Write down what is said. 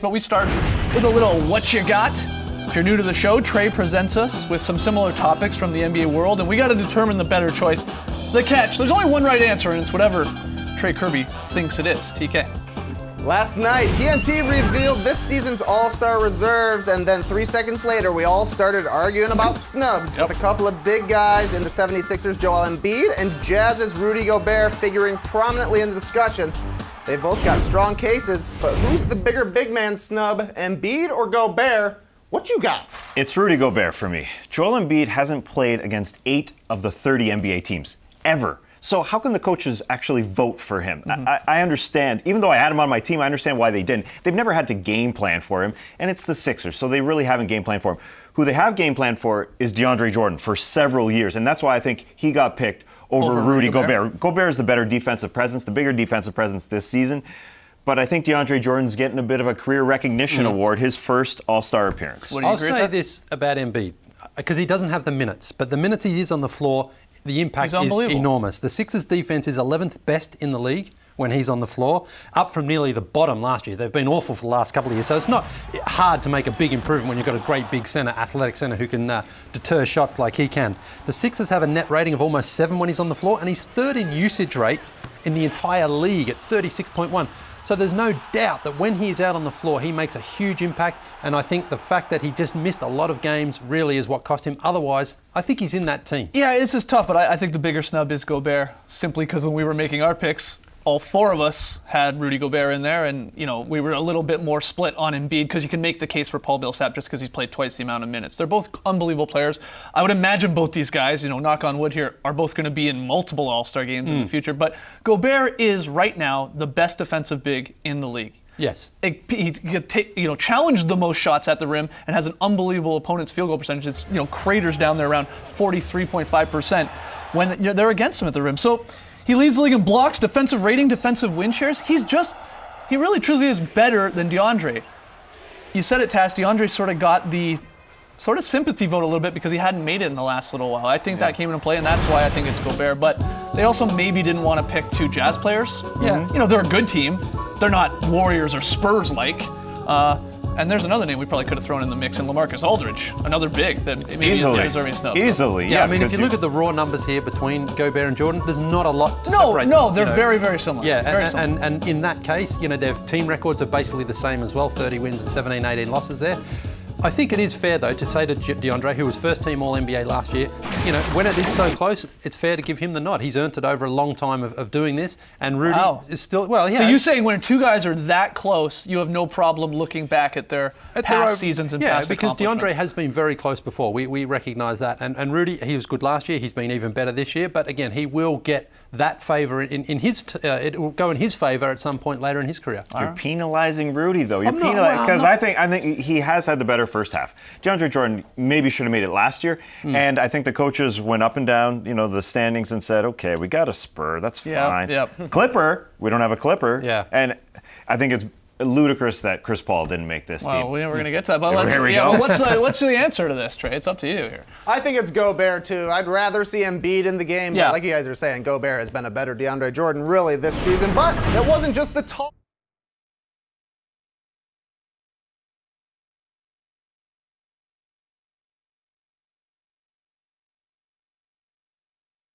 but we start with a little what you got. If you're new to the show, Trey presents us with some similar topics from the NBA world, and we got to determine the better choice. The catch, there's only one right answer, and it's whatever Trey Kirby thinks it is. TK. Last night, TNT revealed this season's All-Star reserves, and then 3 seconds later, we all started arguing about snubs with a couple of big guys in the 76ers, Joel Embiid, and Jazz's Rudy Gobert figuring prominently in the discussion. They've both got strong cases, but who's the bigger big man snub, Embiid or Gobert? What you got? It's Rudy Gobert for me. Joel Embiid hasn't played against 8 of the 30 NBA teams, ever. So how can the coaches actually vote for him? I understand, even though I had him on my team, I understand why they didn't. They've never had to game plan for him, and it's the Sixers, so they really haven't game planned for him. Who they have game planned for is DeAndre Jordan for several years, and that's why I think he got picked over Rudy Gobert. Gobert is the better defensive presence, the bigger defensive presence this season. But I think DeAndre Jordan's getting a bit of a career recognition award, his first All-Star appearance. I'll say this about Embiid, because he doesn't have the minutes, but the minutes he is on the floor, the impact is enormous. The Sixers' defense is 11th best in the league when he's on the floor, up from nearly the bottom last year. They've been awful for the last couple of years, so it's not hard to make a big improvement when you've got a great big centre, athletic centre who can deter shots like he can. The Sixers have a net rating of almost 7 when he's on the floor, and he's third in usage rate in the entire league at 36.1. So there's no doubt that when he's out on the floor, he makes a huge impact. And I think the fact that he just missed a lot of games really is what cost him. Otherwise, I think he's in that team. Yeah, this is tough, but I think the bigger snub is Gobert, simply because when we were making our picks, all 4 of us had Rudy Gobert in there, and we were a little bit more split on Embiid because you can make the case for Paul Millsap just because he's played twice the amount of minutes. They're both unbelievable players. I would imagine both these guys, knock on wood here, are both going to be in multiple All-Star games in the future. But Gobert is right now the best defensive big in the league. Yes. He challenged the most shots at the rim and has an unbelievable opponent's field goal percentage. It's craters down there around 43.5% when they're against him at the rim. So he leads the league in blocks, defensive rating, defensive win shares. He really truly is better than DeAndre. You said it, Tass. DeAndre sort of got the sort of sympathy vote a little bit because he hadn't made it in the last little while. I think that came into play, and that's why I think it's Gobert. But they also maybe didn't want to pick 2 Jazz players. Yeah. They're a good team. They're not Warriors or Spurs-like. And there's another name we probably could have thrown in the mix, in LaMarcus Aldridge, another big that maybe is deserving snub. Easily, yeah. I mean, if you look at the raw numbers here between Gobert and Jordan, there's not a lot to separate. No, they're very, very similar. Yeah, very similar. And in that case, their team records are basically the same as well, 30 wins and 17, 18 losses there. I think it is fair, though, to say to DeAndre, who was first-team All-NBA last year, when it is so close, it's fair to give him the nod. He's earned it over a long time of doing this, and Rudy is still... Well, yeah. So you're saying when 2 guys are that close, you have no problem looking back at their past seasons and past accomplishments? Yeah, because DeAndre has been very close before. We recognise that. And Rudy, he was good last year. He's been even better this year. But again, he will get that favour in his... it will go in his favour at some point later in his career. You're penalising Rudy, though. You're penalising... Because I think he has had the better first half. DeAndre Jordan maybe should have made it last year. And I think the coaches went up and down, the standings and said, okay, we got a Spur. That's fine. Yep. Clipper. We don't have a Clipper. Yeah. And I think it's ludicrous that Chris Paul didn't make this team. Well, we're going to get to that. But what's the answer to this, Trey? It's up to you here. I think it's Gobert, too. I'd rather see Embiid in the game. Yeah. But like you guys are saying, Gobert has been a better DeAndre Jordan, really, this season. But it wasn't just the tall...